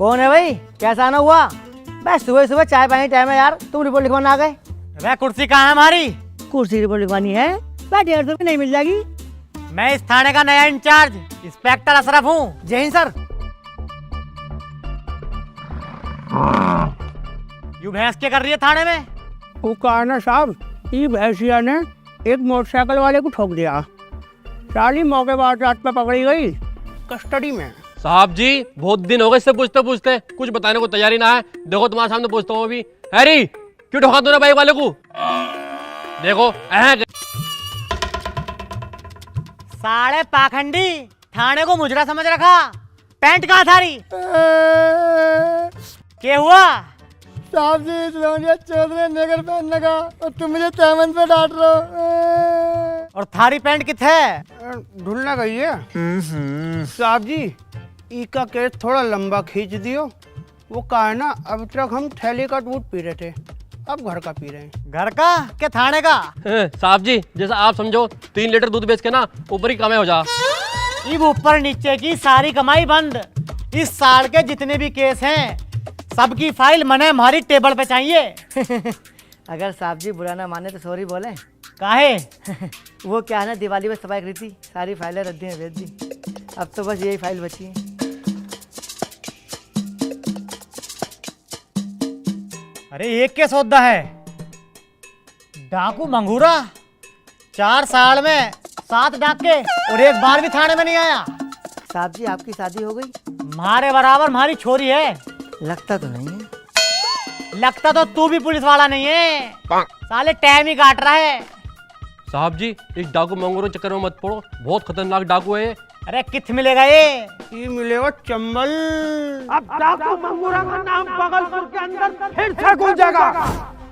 कौन है भाई, कैसा आना हुआ? बस सुबह सुबह चाय पानी टाइम है यार, तुम रिपोर्ट लिखवाना आ गए। वह कुर्सी कहाँ है हमारी? कुर्सी रिपोर्ट लिखवानी है, 150 की नहीं मिल जाएगी। मैं इस थाने का नया इंचार्ज इंस्पेक्टर अशरफ हूँ। जय हिंद सर। यू भैंस क्या कर रही है थाने में? वो कहा ना साहब, ये भैंसिया ने एक मोटरसाइकिल वाले को ठोक दिया। साली मौके बाद रात पे पकड़ी गई, कस्टडी में। साहब जी बहुत दिन हो गए इससे पूछते पूछते, कुछ बताने को तैयारी ना है। देखो तुम्हारे सामने पूछता हूँ अभी। हैरी क्यों ठोका तूने बाइक वाले को? देखो साले पाखंडी, थाने को मुजरा समझ रखा। पैंट कहाँ थारी? क्या हुआ? साहब जी चौधरी नगर पहनने का और तुम मुझे तैमन पे डांट रहे हो। और थारी पैंट किथे? ढूंढना गई है। साहब जी ई का केस थोड़ा लंबा खींच दियो। वो कहा है ना, अब तक हम थैली का दूध पी रहे थे, अब घर का पी रहे हैं। घर का क्या थाने का? साहब जी जैसा आप समझो, 3 लीटर दूध बेच के ना ऊपर ही कमाई हो जा। इब ऊपर नीचे की सारी कमाई बंद। इस साल के जितने भी केस हैं सबकी फाइल मने हमारी टेबल पे चाहिए। अगर साहब जी बुरा ना माने तो सॉरी बोले। काहे? वो क्या है ना, दिवाली में सफाई करी थी, सारी फाइलें रद्दी में भेज दी। अब तो बस यही फाइल बची है। अरे एक के सौदा है, डाकू मंगूरा 4 साल में 7 डाके और एक बार भी थाने में नहीं आया। साहब जी आपकी शादी हो गई? मारे बराबर हमारी छोरी है। लगता तो नहीं है। लगता तो तू भी पुलिस वाला नहीं है, साले टाइम ही काट रहा है। साहब जी इस डाकू मंगूरों के चक्कर में मत पड़ो, बहुत खतरनाक डाकू है ये। अरे किथ मिलेगा ये मिलेगा चंबल। अब डाकू मंगूरा का नाम भागलपुर के अंदर फिर से गूंजेगा।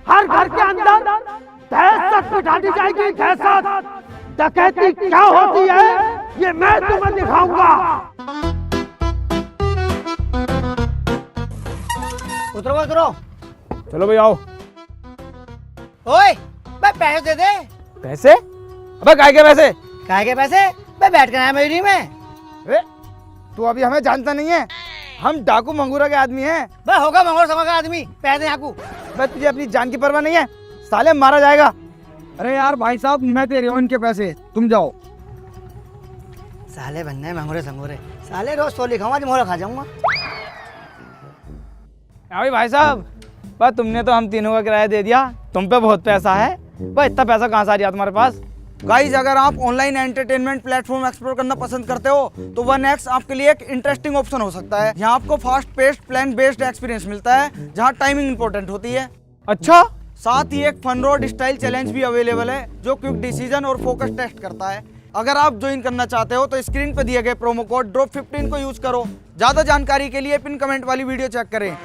हर घर के अंदर दहशत बिठा दी जाएगी, दहशत। डकैती क्या होती है ये मैं तुम्हें दिखाऊंगा। उतरो उतरो। चलो भाई आओ। ओए भाई पैसे दे दे। पैसे? अबे काय के पैसे? काहे के पैसे? मैं बैठ कर आया मेरी में। तू अभी हमें जानता नहीं है, हम डाकू मंगूरा के आदमी हैं। बस होगा मंगोर समझ का आदमी, पैसे यहाँ को। बस तुझे अपनी जान की परवाह नहीं है, साले मारा जाएगा। अरे यार भाई साहब मैं दे रही हूँ इनके पैसे, तुम जाओ। साले बनने मंगोरे संगोरे, साले रोज 100 लिखाऊंगा, आज मोहरा खा जाऊंगा। अभी भाई साहब बस तुमने तो हम तीनों का किराया दे दिया, तुम पे बहुत पैसा है। बस इतना पैसा कहाँ से आ रहा तुम्हारे पास? गाइस अगर आप ऑनलाइन एंटरटेनमेंट प्लेटफॉर्म एक्सप्लोर करना पसंद करते हो तो 1x आपके लिए एक इंटरेस्टिंग ऑप्शन हो सकता है। यहाँ आपको fast paced plan based experience मिलता है, जहाँ टाइमिंग इंपॉर्टेंट होती है। अच्छा, साथ ही एक फन रोड स्टाइल चैलेंज भी अवेलेबल है जो क्विक डिसीजन और फोकस टेस्ट करता है। अगर आप ज्वाइन करना चाहते हो तो स्क्रीन पर दिए गए प्रोमो कोड DROP15 को यूज करो। ज्यादा जानकारी के लिए पिन कमेंट वाली वीडियो चेक करें।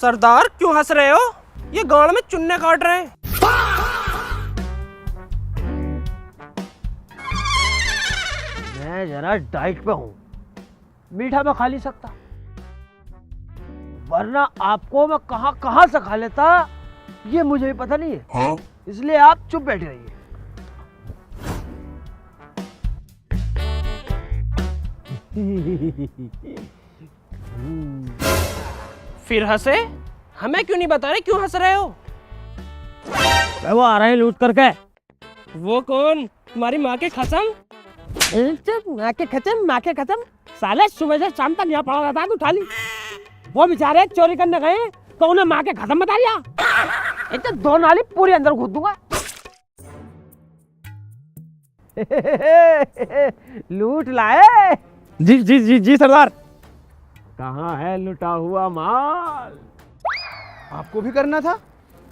सरदार क्यों हंस रहे हो? ये गाड़ में चुन्ने काट रहे हैं। मैं जरा डाइट पे हूँ, मीठा मैं खा नहीं सकता, वरना आपको मैं कहाँ से खा लेता ये मुझे भी पता नहीं है। हाँ? इसलिए आप चुप बैठे रहिए। फिर हंसे? हमें क्यों नहीं बता रहे क्यों हंस रहे हो? वो आ रहे हैं लूट करके। वो कौन? तुम्हारी माँ के खसम? माँ के खत्म साले सुबह से शाम तक यहाँ पड़ा रहता है, तू उठा ली। वो बेचारे चोरी करने गए तो उन्हें माँ के खत्म बता दिया। इतने 2 नाली पूरी अंदर घुस दूंगा। लूट लाए? जी जी जी जी सरदार। कहाँ है लुटा हुआ माल? आपको भी करना था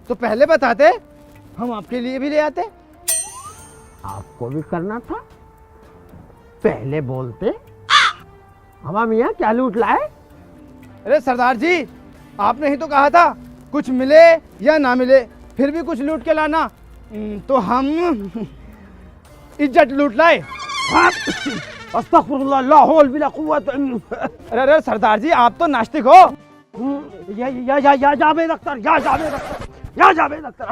तो पहले बताते, हम आपके लिए भी ले आते। आपको भी करना था, पहले बोलते। हवा मियाँ क्या लूट लाए? अरे सरदार जी आपने ही तो कहा था कुछ मिले या ना मिले फिर भी कुछ लूट के लाना, तो हम इज्जत लूट लाए। अस्तगफिरुल्लाह, ला हौल बिला कुव्वत। अरे सरदार जी आप तो नास्तिक हो। या जावेद अख्तर, या जावेद अख्तर, या जावेद अख्तर।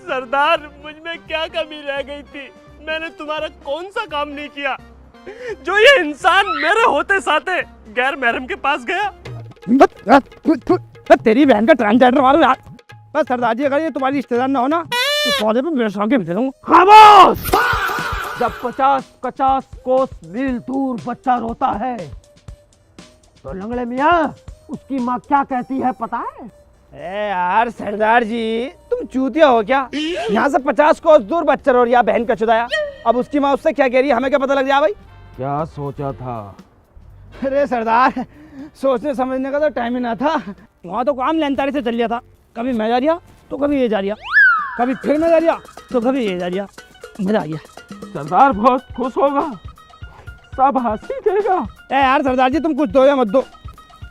सरदार, मुझ में क्या कमी रह गई थी? मैंने तुम्हारा कौन सा काम नहीं किया जो ये इंसान मेरे होते साथे गैर महरम के पास गया? तेरी बहन का ट्रांसजेंडर मारो यार। बस सरदार जी, अगर ये तुम्हारी रिश्तेदार ना हो ना तो पौधे पे मेरे सामने भेज दूंगा। खामोश! जब 50-50 कोस मील दूर बच्चा रोता है तो लंगड़े मियाँ उसकी माँ क्या कहती है पता है? ए यार सरदार जी, तुम चूतिया हो क्या? यहाँ से 50 कोस दूर बच्चा रो रहा, बहन का चुदाया। अब उसकी माँ उससे क्या कह रही है, हमें क्या पता लग जाए भाई? क्या सोचा था? अरे सरदार, सोचने समझने का तो टाइम ही ना था। वहाँ तो काम लेनतारी से चल लिया था। कभी मैं जा रिया तो कभी ये जा रिया, कभी फिर मैं जा रिया तो कभी ये जा रिया। मजा आ गया। सरदार बहुत खुश होगा, सब हंसी देगा। ए यार सरदार जी, तुम कुछ दो या मत दो,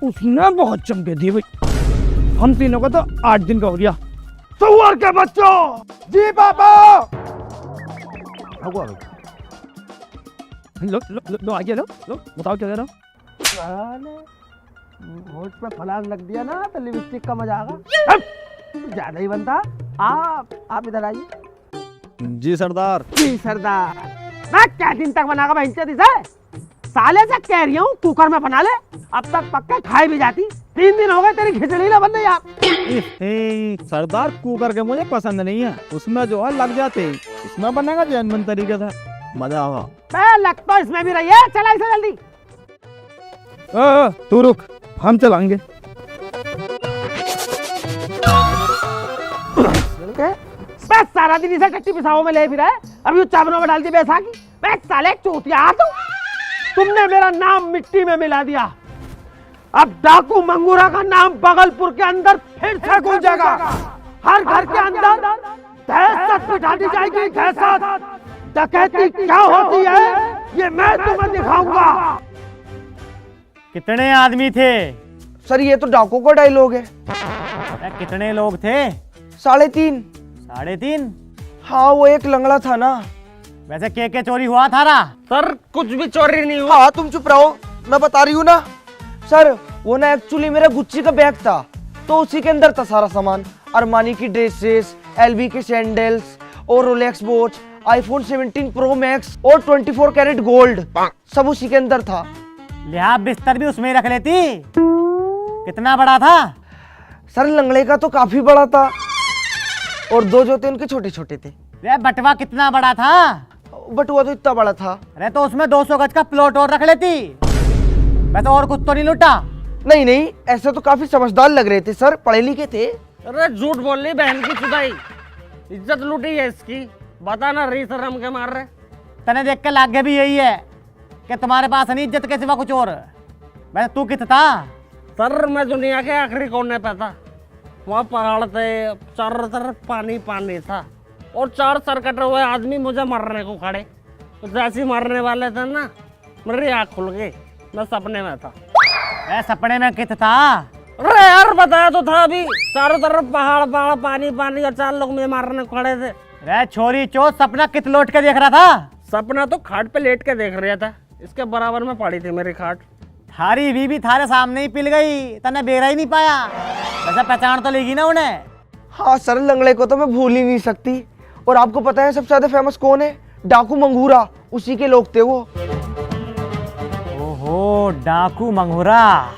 उसने बहुत चमके दी भाई। हम तीनों का तो 8 दिन का हो गया। सुअर के बच्चों! जी पापा। लो आगे लो, बताओ क्या कह रहा हूँ? होठ पे फलांग लग दिया ना तो लिपस्टिक का मजा आएगा। ज्यादा ही बनता। आप इधर आइए। जी सरदार। जी सरदार। मैं क्या दिन तक बनागा बहन से? साले से कह रही हूँ कुकर में बना ले, अब तक पक्का खाई भी जाती। 3 दिन हो गए तेरी खिचड़ी ना बनने यार। सरदार, कुकर के मुझे पसंद नहीं है, उसमें जो है लग जाते, इसमें बनेगा जैनमन तरीके से, मजा आगा। लग तो इसमें भी रही है, चला इसे जल्दी। तू रुक, हम चलाएंगे। बस सारा दिन इसे कच्ची पिसाओं में ले फिरा है, अभी चावलों में डाल दी बैसाखी। मैं साले चूतिया तुमने मेरा नाम मिट्टी में मिला दिया। अब डाकू मंगूरा का नाम बगलपुर के अंदर फिर से गूंजेगा। हर घर के अंदर दहशत बिठा दी जाएगी, दहशत। डकैती क्या होती है ये मैं तुम्हें दिखाऊंगा। कितने आदमी थे? सर ये तो डाकू का डायलॉग है। कितने लोग थे? 3.5। 3.5? हाँ, वो एक लंगड़ा था ना। वैसे के चोरी हुआ था ना? सर कुछ भी चोरी नहीं हुआ। हाँ, तुम चुप रहो, मैं बता रही हूँ ना। सर वो ना एक्चुअली मेरा गुच्ची का बैग था, तो उसी के अंदर था सारा सामान। अरमानी की ड्रेसेस, एलबी के सैंडल्स और Rolex watch, iPhone 17 pro max और 24 कैरेट गोल्ड, सब उसी के अंदर था। लिहाज बिस्तर भी उसमें रख लेती। कितना बड़ा था? सर लंगड़े का तो काफी बड़ा था और 2 जो थे उनके छोटे छोटे थे। बटवा कितना बड़ा था? बटुआ तो इतना बड़ा था। अरे तो उसमें 200 गज का प्लॉट और रख लेती। वैसे और कुछ तो नहीं लूटा? नहीं नहीं, ऐसे तो काफी समझदार लग रहे थे सर, पढ़े लिखे थे। अरे झूठ बोल रही बहन की चुदाई, इज्जत लूटी है इसकी। बता ना री सर हम क्या मार रहे? तने देख के लागे भी यही है कि तुम्हारे पास नहीं इज्जत के सिवा कुछ और। वैसे तू कित था? सर मैं दुनिया के आखिरी कोने पे था। वहाँ पहाड़ थे, चारों तरफ पानी पानी था और 4 सर कटे हुए आदमी मुझे मारने को खड़े। तो जैसे मारने वाले थे ना, मेरी आँख खुल गई, मैं सपने में था। सपने में कित था? अरे यार बताया तो था अभी, चारों तरफ पहाड़ पहाड़ पानी पानी और 4 लोग मुझे मारने को खड़े थे। अरे छोरी चो, सपना कित लौट के देख रहा था? सपना तो खाट पे लेट के देख रहा था, इसके बराबर में पड़ी थी मेरी खाट। थारी बीबी थारे सामने ही पिल गई, तने बेरा ही नहीं पाया। वैसे पहचान तो लेगी ना उन्हें? हाँ सर, लंगड़े को तो मैं भूल ही नहीं सकती। और आपको पता है सबसे ज्यादा फेमस कौन है? डाकू मंगूरा, उसी के लोग थे वो। ओहो, डाकू मंगूरा।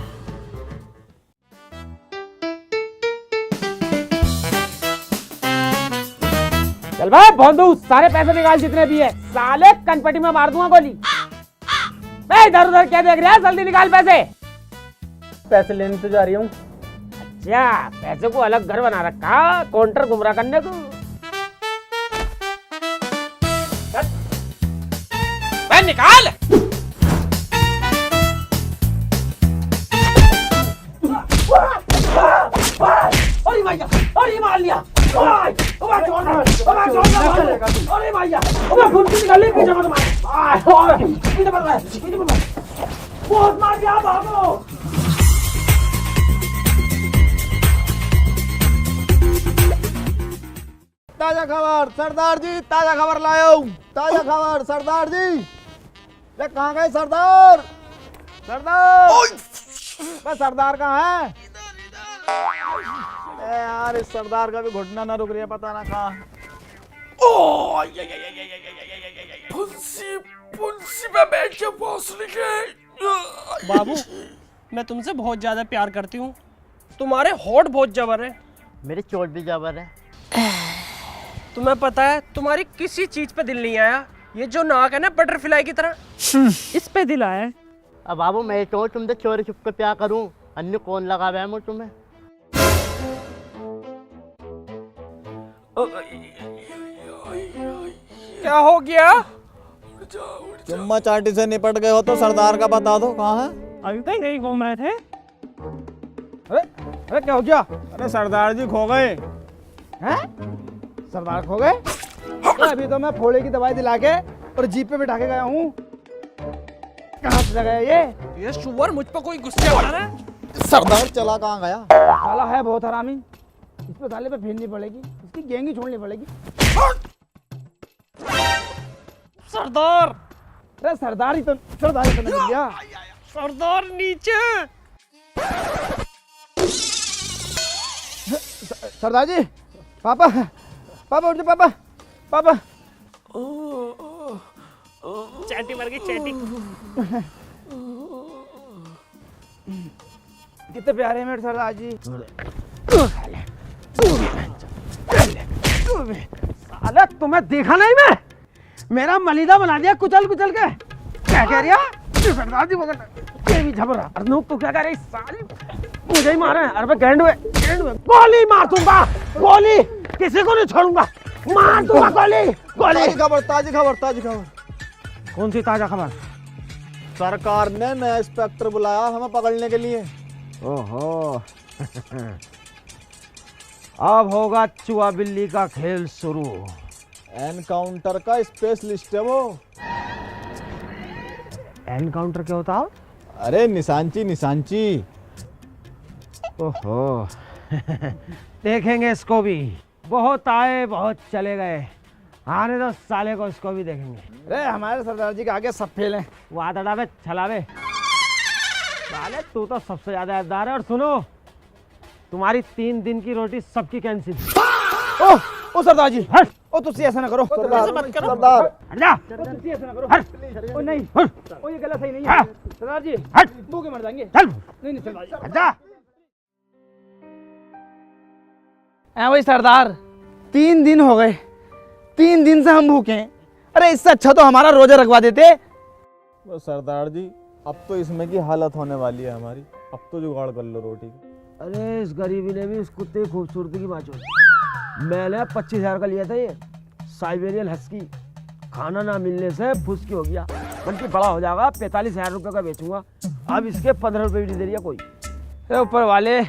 चल भाई भोंदू, सारे पैसे निकाल जितने भी है, साले कनपटी में मार दूंगा गोली। मैं इधर उधर क्या देख रहा है, जल्दी निकाल पैसे। पैसे लेने तो जा रही हूँ। अच्छा, पैसे को अलग घर बना रखा, काउंटर गुमराह करने को। निकाल। अरे भैया, अरे मार लिया। अरे भैया, निकाल बहुत मार दिया, भागो। ताजा खबर सरदार जी, ताजा खबर लायो। ताजा खबर सरदार जी। कहाँ गए सरदार? सरदार, सरदार कहाँ है? यार इस सरदार का भी घुटना ना रुक रही है, पता ना कहाँ। बाबू, मैं तुमसे बहुत ज्यादा प्यार करती हूँ। तुम्हारे होठ बहुत जबर है। मेरी चोट भी जबर है। तुम्हें पता है तुम्हारी किसी चीज पे दिल नहीं आया। ये जो नाक है ना बटरफ्लाई की तरह, इस पे दिल आया है। अब बाबू मैं तो तुमसे चोरी छुप के प्यार करूं, अन्य कौन लगा हुआ है मुझ तुम्हें? क्या हो गया? चुम्मा चाटी से निपट गए हो तो सरदार का बता दो कहाँ है। अभी तक नहीं घूम रहे थे। अरे अरे क्या हो गया? अरे सरदार जी खो गए। हैं? सरदार खो गए? अभी तो मैं फोड़े की दवाई दिला के और जीप पे बिठा के गया हूँ। कहाँ से गया ये? शुअर मुझ पर कोई गुस्से हो रहा है। सरदार चला कहाँ गया? साला है बहुत हरामी। इस पे साले पे फेरनी पड़ेगी, इसकी गैंग ही छोड़नी पड़ेगी। सरदार, अरे सरदार ही तो नहीं मिल गया। सरदार नीचे। सरदार जी, पापा पापा उठ जाओ, पापा पापा। चैटी मर गई, चैटी। कितने प्यारे हैं मेरे सरदार जी। साला तुम्हें देखा नहीं मैं? मेरा मलीदा बना दिया कुचल कुचल के। क्या कह रही है? सरदार जी मगर ये भी झबरा। अर्नूप तू क्या कह रही? साली मुझे ही मारे। अरे मैं गैंड हुए गोली मार दूंगा, गोली किसी को नहीं छोड़ूंगा, मार दूंगा गोली गोली। ताजी खबर। कौन सी ताजा खबर? सरकार ने नया इंस्पेक्टर बुलाया हमें पकड़ने के लिए। ओहो अब होगा चुआ बिल्ली का खेल शुरू। एनकाउंटर का स्पेशलिस्ट है वो। एनकाउंटर क्या होता है? अरे निशांची। ओहो देखेंगे इसको भी। बहुत आए बहुत चले गए, आने दो साले को, इसको भी देखेंगे। अरे हमारे सरदार जी के आगे सब फेल हैं। वो आदड़ा में छलावे। साले तू तो सबसे ज्यादा यादगार है। और सुनो, तुम्हारी 3 दिन की रोटी सबकी कैंसिल। ओ सरदार जी, हट। ओ तुसी ऐसा ना करो। सरदार हट जा। तुसी ऐसा ना करो। हट। ओ नहीं, हट। ओ ये गलत सही नहीं हाँ। है। सरदार जी हट। भूखे मर जाएंगे। चल नहीं सरदार जी। हट जा। वही सरदार, 3 दिन हो गए, 3 दिन से हम भूखे हैं। अरे इससे अच्छा तो हमारा रोजा रखवा देते। वो सरदार जी अब तो इसमें की हालत होने वाली है हमारी। अब तो जुगाड़ कर लो रोटी की। अरे इस गरीबी ने भी उस कुत्ते की खूबसूरती की बात छोड़ी। मैंने 25,000 का लिया था ये साइबेरियन हस्की। खाना ना मिलने से फुसकी हो गया, बल्कि बड़ा हो जाएगा। 45,000 रुपये का बेचूंगा। अब इसके 15 रुपये भी नहीं दे रही कोई। अरे ऊपर वाले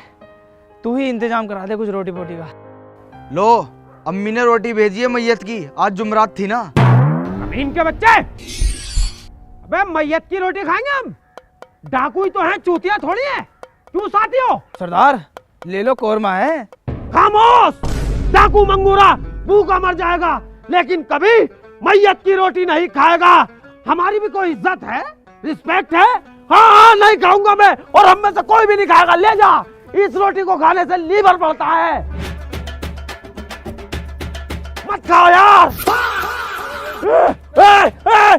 तू ही इंतजाम करा दे कुछ रोटी पोटी का। लो, अम्मी ने रोटी भेजी है मैयत की, आज जुमरात थी ना। अमीन के बच्चे, अबे मैयत की रोटी खाएंगे हम? डाकू ही तो हैं, चूतिया थोड़ी है। क्यों साथी हो? सरदार ले लो, कोरमा है। खामोश, डाकू मंगूरा भूखा मर जाएगा, लेकिन कभी मैयत की रोटी नहीं खाएगा। हमारी भी कोई इज्जत है, रिस्पेक्ट है। हाँ नहीं खाऊंगा मैं, और हम में से कोई भी नहीं खाएगा। ले जा, इस रोटी को खाने से लीवर बढ़ता है। मत खाओ यार।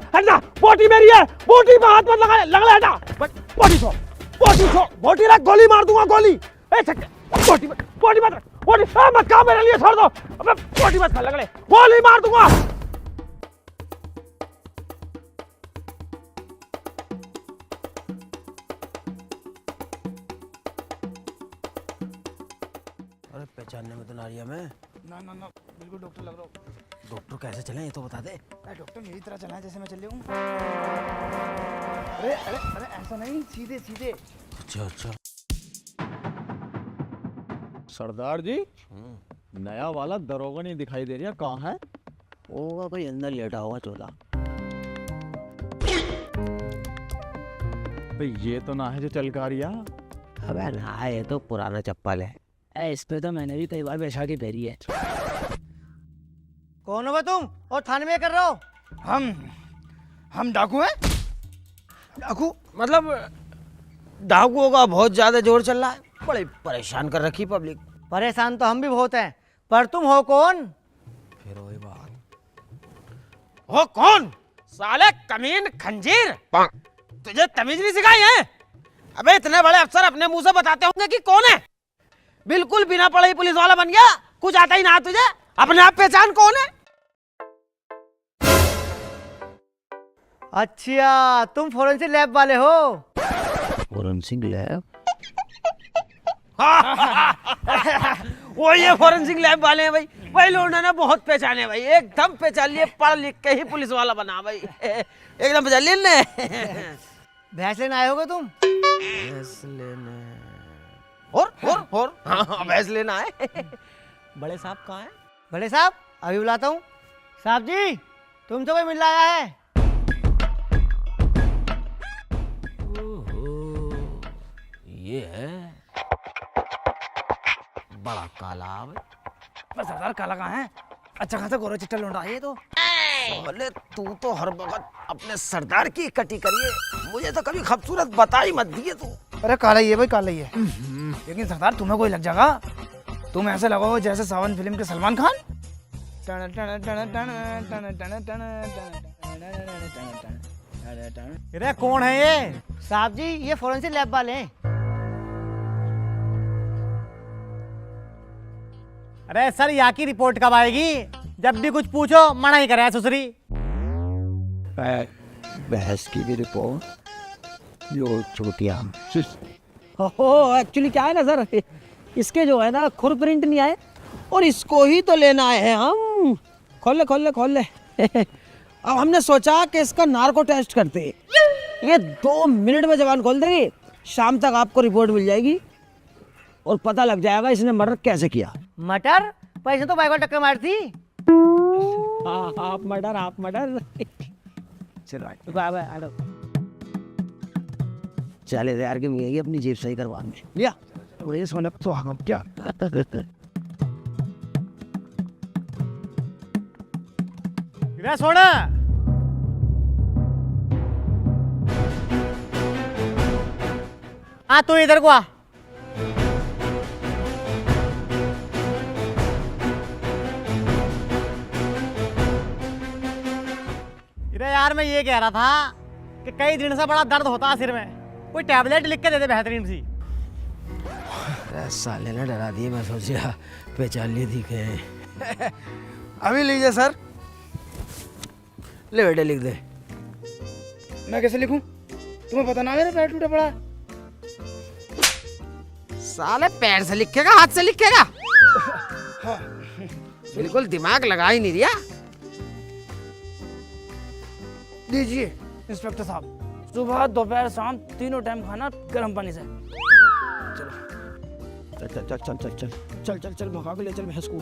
हटना, बोटी मेरी है, बोटी पे हाथ मत लगा, लगला हटा। बोटी छोड़, बोटी छोड़, बोटी रख, गोली मार दूंगा, गोली। बोटी मत, बोटी मत, बोटी मत खा, मेरे लिए छोड़ दो। अबे बोटी मत खा, लगले, गोली मार दूंगा। अरे पहचानने में तो नारिया में। ना ना ना, बिल्कुल डॉक्टर लग रहा हूँ। डॉक्टर कैसे चले ये तो बता दे। डॉक्टर मेरी तरह चला है जैसे मैं चले हूँ। अरे अरे अरे ऐसा नहीं, सीधे सीधे। अच्छा अच्छा। सरदार जी नया वाला दरोगा नहीं दिखाई दे रहा, कहाँ है? होगा कोई अंदर लेटा होगा चोला। भाई ये तो ना है जो चल का रिया। अबे ना, ये तो पुराना चप्पल है। इस पे तो मैंने भी कई बार बैठा के पहरी है। कौन हो तुम और थाने में कर रहे हो? हम डाकू हैं। डाकू मतलब डाकुओं का बहुत ज्यादा जोर चल रहा है। बड़े परेशान कर रखी पब्लिक। परेशान तो हम भी बहुत हैं, पर तुम हो कौन? हो कौन? साले कमीन खंजीर, तुझे तमीज नहीं सिखाई है? अबे इतने बड़े अफसर अपने मुंह से बताते होंगे कि कौन है। बिल्कुल बिना पढ़े ही पुलिस वाला बन गया, कुछ आता ही ना तुझे। अपने आप पहचान कौन है? अच्छा, तुम फोरेंसिक लैब वाले हो? Forensic lab? वो ये फोरेंसिक लैब वाले हैं भाई। भाई लोगों ने बहुत पहचाने भाई, एकदम पहचान लिए, पढ़ लिख के ही पुलिस वाला बना भाई। एकदम पहचान लिए ने। भैंस लेने आए होगे तुम? भैंस लेना और हाँ भैंस लेना है। बड़े साहब कहाँ हैं? बड़े साहब अभी बुलाता हूँ। साहब जी, तुमसे कोई मिलने आया है? ये है बड़ा काला भाई। पर सरदार काला कहाँ है? अच्छा खासा गोरा चिट्टा लौंडा है ये तो। बोले तू तो हर वक्त अपने सरदार की कटी करिए, मुझे तो कभी खूबसूरत बता ही मत दिए तू। अरे काला ही है भाई, काला ही है। लेकिन सरदार तुम्हें कोई लग जाएगा, तुम ऐसे लगो जैसे सावन फिल्म के सलमान खान। अरे कौन है ये? साहब जी, ये फोरेंसिक लैब वाले हैं। अरे सर, यहाँ की रिपोर्ट कब आएगी? जब भी कुछ पूछो मना ही करे सुसरी। बहस की भी रिपोर्ट, जो छोटिया। ओहो, एक्चुअली क्या है ना सर, इसके जो है ना खुर प्रिंट नहीं आए और इसको ही तो लेना है हम। खोल ले। अब हमने सोचा कि इसका नार्को टेस्ट करते। ये 2 मिनट में जबान खोल देगी, शाम तक आपको रिपोर्ट मिल जाएगी और पता लग जाएगा इसने मर्डर कैसे किया। मटर पैसे तो बाइक टक्कर मारी थी। आप मर्डर। चलो बाय। चले यार के मिलेगी अपनी जेब सही करवाने। लिया ये सोने तो हम क्या। सोना हाँ, तू इधर को आ। यार मैं ये कह रहा था कि कई दिन से बड़ा दर्द होता है सिर में, कोई टैबलेट लिख के दे दे बेहतरीन सी। साले ने डरा दिए, मैं सोचा पहचान ली थी के। अभी लीजिए सर। ले बेटे लिख दे। मैं कैसे लिखूं? तुम्हें पता ना मेरा पैर टूटा पड़ा। साले पैर से लिखेगा हाथ से लिखेगा? बिल्कुल दिमाग लगा ही नहीं दिया। लीजिए इंस्पेक्टर साहब, सुबह दोपहर शाम तीनों टाइम खाना गर्म पानी से। चल भगा के ले चल भैंस को।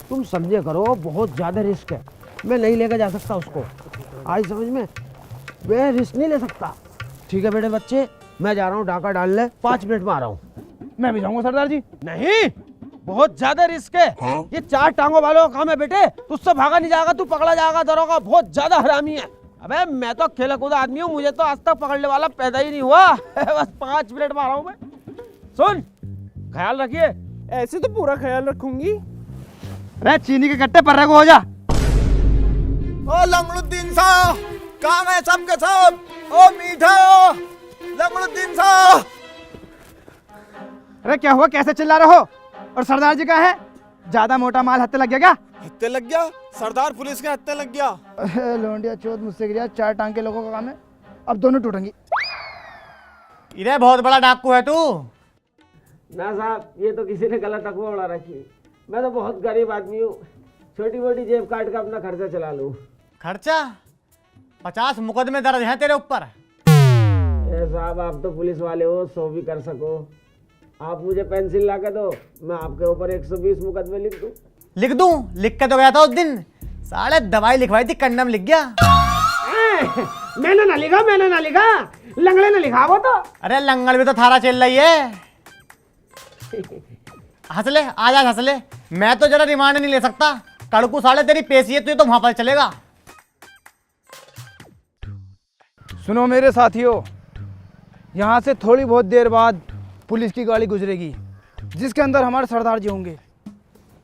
तुम समझे करो, बहुत ज्यादा रिस्क है, मैं नहीं लेकर जा सकता उसको। आज समझ में, मैं रिस्क नहीं ले सकता। ठीक है बेटे बच्चे, मैं जा रहा हूँ डाका डालने, 5 मिनट में आ रहा हूँ। मैं भी जाऊंगा सरदार जी। नहीं, बहुत ज्यादा रिस्क है। ये 4 टांगों वालों का काम है बेटे, तुझसे भागा नहीं जाएगा, तू पकड़ा जाएगा दरोगा, बहुत ज्यादा हरामी है। अबे मैं तो खेला कूदा आदमी हूँ, मुझे तो आज तक पकड़ने वाला पैदा ही नहीं हुआ। बस 5 मिनट में आ रहा हूँ मैं। सुन, ख्याल रखिए। ऐसे तो पूरा ख्याल रखूंगी। अरे चीनी के कट्टे पर हो जा। ओ लंगड़ुद्दीन साहब, कहाँ गए सब के सब? ओ मीठा, लंगड़ुद्दीन साहब। अरे क्या हुआ, कैसे चिल्ला रहे हो? और सरदार जी का है? ज्यादा मोटा माल हत्थे लग गया क्या? हत्थे लग गया? सरदार पुलिस के हत्थे लग गया। लोंडिया चोद मुझसे गिरा, 4 टांग के लोगों का काम है, अब दोनों टूटेंगी। इधर बहुत बड़ा डाकू है तू। ना साहब, ये तो किसी ने गलत अफवाह उड़ा रखी। मैं तो बहुत गरीब आदमी हूँ, छोटी मोटी जेब काट कर अपना खर्चा चला लूँ। खर्चा? 50 मुकदमे दर्ज हैं तेरे ऊपर। साहब आप तो पुलिस वाले हो, 100 भी कर सको। आप मुझे पेंसिल ला के दो, मैं आपके ऊपर 120 मुकदमे लिख दूं। लिख दूं? लिख के तो गया था उस दिन, साले दवाई लिखवाई थी, कंडम लिख गया। मैंने ना लिखा, लंगड़े ने लिखा वो तो। अरे लंगड़ भी तो थारा चल रही है। हंस ले, आज हंस ले। मैं तो जरा रिमांड नहीं ले सकता, कड़कू साले तेरी पेशी है, तो वहां पर चलेगा। सुनो मेरे साथियों, यहाँ से थोड़ी बहुत देर बाद पुलिस की गाड़ी गुजरेगी जिसके अंदर हमारे सरदार जी होंगे।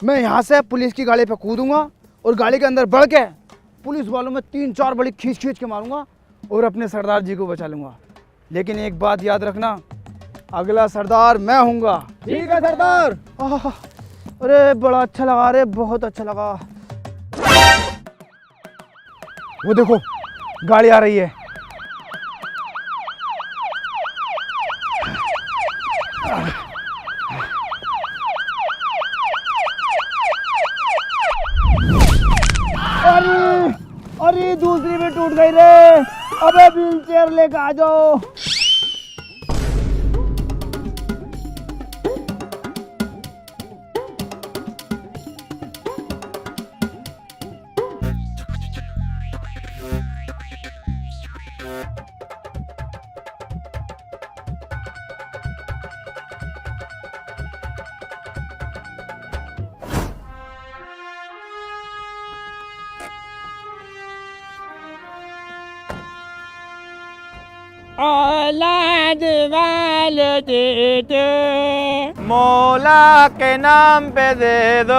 मैं यहाँ से पुलिस की गाड़ी पे कूदूंगा और गाड़ी के अंदर बढ़ के पुलिस वालों में 3-4 बड़ी खींच के मारूंगा और अपने सरदार जी को बचा लूँगा। लेकिन एक बात याद रखना, अगला सरदार मैं हूँगा। ठीक है सरदार। आह, अरे बड़ा अच्छा लगा रे, बहुत अच्छा लगा। वो देखो गाड़ी आ रही है। अरे दूसरी भी टूट गई रे। अबे व्हील चेयर लेकर आ जाओ। औलाद वाले दे दो, मौला के नाम पे दे दो।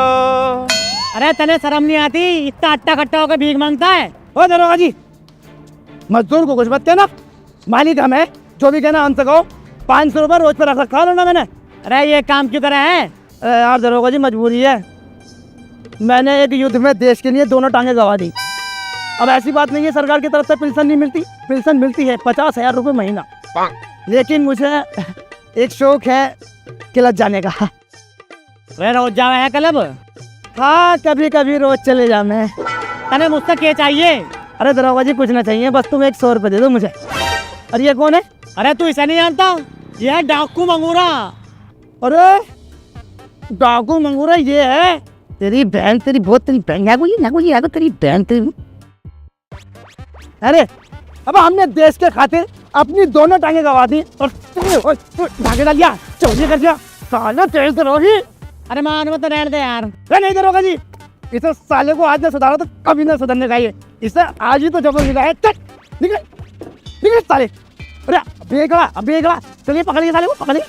अरे तने शर्म नहीं आती, इतना अट्टा कट्टा होकर भीख मांगता है। ओ दरोगा जी, मजदूर को कुछ मत देना, मालिक हम है, जो भी कहना हमसे कहो। 500 रुपये रोज पर रख रखा है ना मैंने। अरे ये काम क्यों करे हैं? अरे यार दरोगा जी मजबूरी है, मैंने एक युद्ध में देश के लिए दोनों टांगे गवा दी। अब ऐसी बात नहीं है सरकार की तरफ से पेंशन नहीं मिलती, पेंशन मिलती है 50,000 रुपये महीना। लेकिन मुझे एक शौक है क्लब जाने का। वे रोज जावे है क्लब? हाँ कभी कभी रोज चले जा मैं। तने मुझसे क्या चाहिए? अरे दरोगा जी कुछ ना चाहिए, बस तुम 100 रुपये दे दो मुझे। अरे ये कौन है? अरे तू इसे नहीं जानता? ये है डाकू मंगूरा। अरे डाकू मंगूरा ये है? तेरी बहन, तेरी बहुत तेरी बहन है तेरी बहन तेरी। अरे अब हमने देश के खातिर अपनी दोनों टांगे गवा दी और भागे डाल दिया, चौधरी कर दिया। साला तेज दरोगी। अरे मान मत रहने दे यार। नहीं दरोगा जी, इसे साले को आज न सुधारा तो कभी न सुधरने चाहिए। इसे आज ही तो जबर मिला है। चल निकल निकल साले। अरे बेगड़ा चलिए पकड़िए साले को, पकड़िए।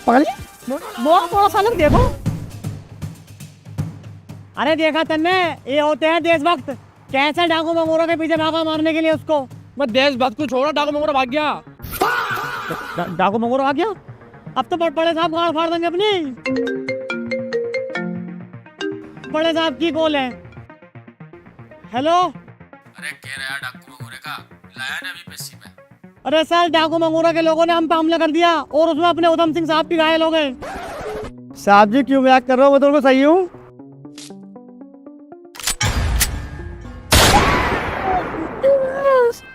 मोड़ा साले देखो। अरे देखा तन्ने, ये होते हैं देशभक्त। कैसे डाकू मंगूरा के पीछे भागा मारने के लिए उसको। मैं देशभक्त को छोड़ा, डाकू मंगूरा भाग गया। डाकू मंगूरा भाग गया? अब तो बड़े साहब गाड़ फाड़ देंगे अपनी। बड़े साहब की कॉल है। हेलो। अरे कह रहा है डाकू मंगूरे का लाया ना अभी पेशी पे। अरे सर डाकू मंगूरा के लोगों ने हम पे हमला कर दिया और उसमें अपने उधम सिंह साहब भी घायल हो गए। साहब जी क्यों मजाक कर रहे हो, मैं तो सही हूँ।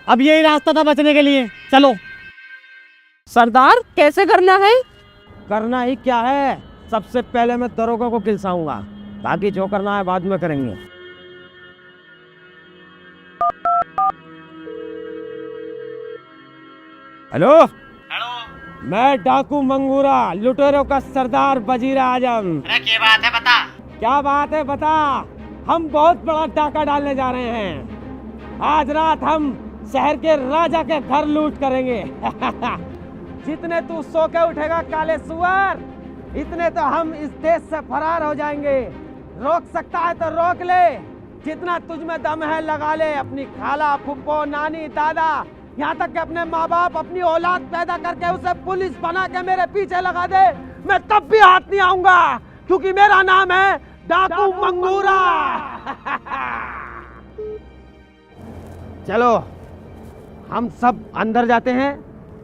अब यही रास्ता था बचने के लिए, चलो। सरदार कैसे करना है? करना ही क्या है, सबसे पहले मैं दरोगा को किलसाऊंगा, बाकी जो करना है बाद में करेंगे। हेलो मैं डाकू मंगूरा, लुटेरों का सरदार वजीर आजम। अरे क्या बात है बता। क्या बात है बता। हम बहुत बड़ा डाका डालने जा रहे हैं। आज रात हम शहर के राजा के घर लूट करेंगे। जितने तू सो के उठेगा काले सुअर, इतने तो हम इस देश से फरार हो जाएंगे। रोक सकता है तो रोक ले, जितना तुझ में दम है लगा ले। अपनी खाला, फुप्पो, नानी, दादा, यहाँ तक कि अपने माँ बाप, अपनी औलाद पैदा करके उसे पुलिस बना के मेरे पीछे लगा दे, मैं तब भी हाथ नहीं आऊंगा, क्योंकि मेरा नाम है डाकू मंगूरा। चलो हम सब अंदर जाते हैं,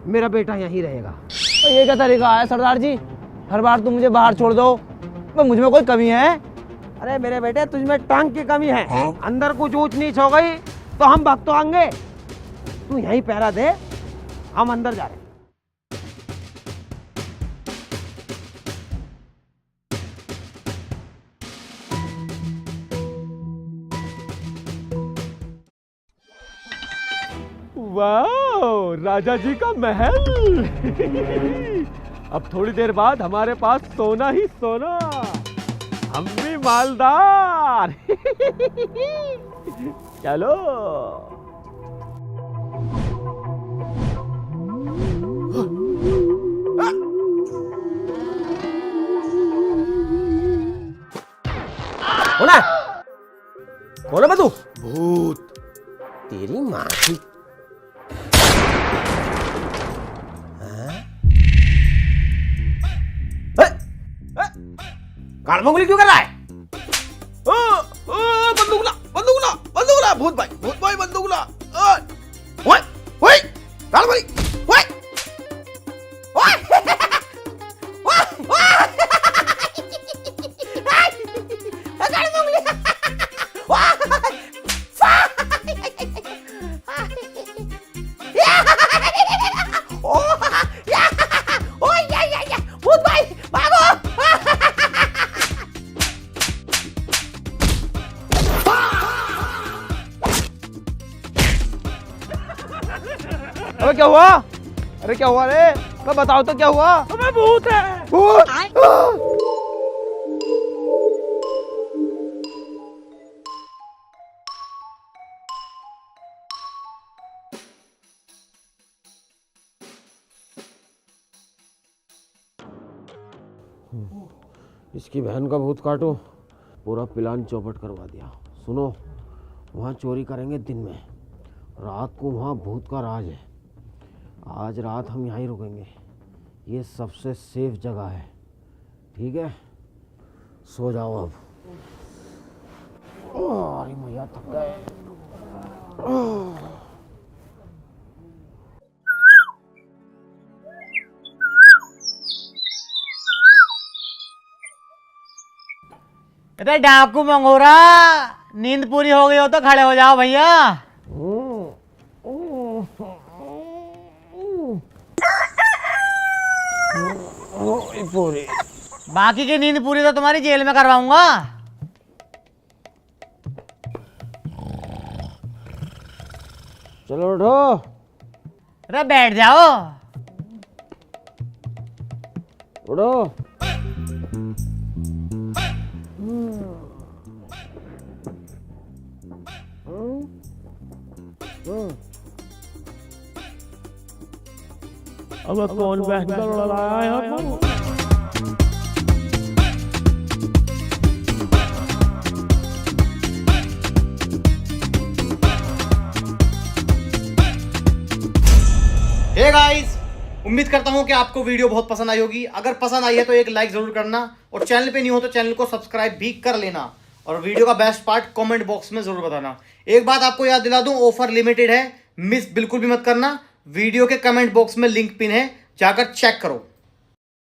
मेरा बेटा यहीं रहेगा। तो ये क्या तरीका है सरदार जी, हर बार तुम मुझे बाहर छोड़ दो। मुझ में कोई कमी है? अरे मेरे बेटे तुझ में टांग की कमी है। अंदर कुछ ऊंच नीच हो गई तो हम भाग तो आएंगे। तू यहीं पहरा दे, हम अंदर जा रहे हैं। वाह, राजा जी का महल। अब थोड़ी देर बाद हमारे पास सोना ही सोना, हम भी मालदार। चलो। कौन है बे तू? भूत। तेरी माँ की। काल मंगली क्यों कर रहा है? बंदूक ला, बंदूक ला, बंदूक ला, भूत भाई बंदूक ला। ओए ओए काल मंगली ओए ओए काल मंगली भूत भाई भागो। अबे क्या हुआ? अरे क्या हुआ रे? अबे बताओ तो क्या हुआ? अबे भूत है। भूत। इसकी बहन का भूत काटो, पूरा प्लान चौपट करवा दिया। सुनो, वहाँ चोरी करेंगे दिन में, रात को वहाँ भूत का राज है। आज रात हम यहाँ ही रुकेंगे, ये सबसे सेफ जगह है। ठीक है, सो जाओ अब। अरे मैया थक गए। अरे डाकू मंगोरा, नींद पूरी हो गई हो तो खड़े हो जाओ भैया। बाकी की नींद पूरी तो तुम्हारी जेल में करवाऊंगा। चलो उठो। अरे बैठ जाओ। उठो। अब कौन बहन का लड़ाया है हमको? हे गाइस, उम्मीद करता हूं कि आपको वीडियो बहुत पसंद आई होगी। अगर पसंद आई है तो एक लाइक जरूर करना, और चैनल पे नहीं हो तो चैनल को सब्सक्राइब भी कर लेना, और वीडियो का बेस्ट पार्ट कमेंट बॉक्स में जरूर बताना। एक बात आपको याद दिला दूं, ऑफर लिमिटेड है, मिस बिल्कुल भी मत करना। वीडियो के कमेंट बॉक्स में लिंक पिन है, जाकर चेक करो।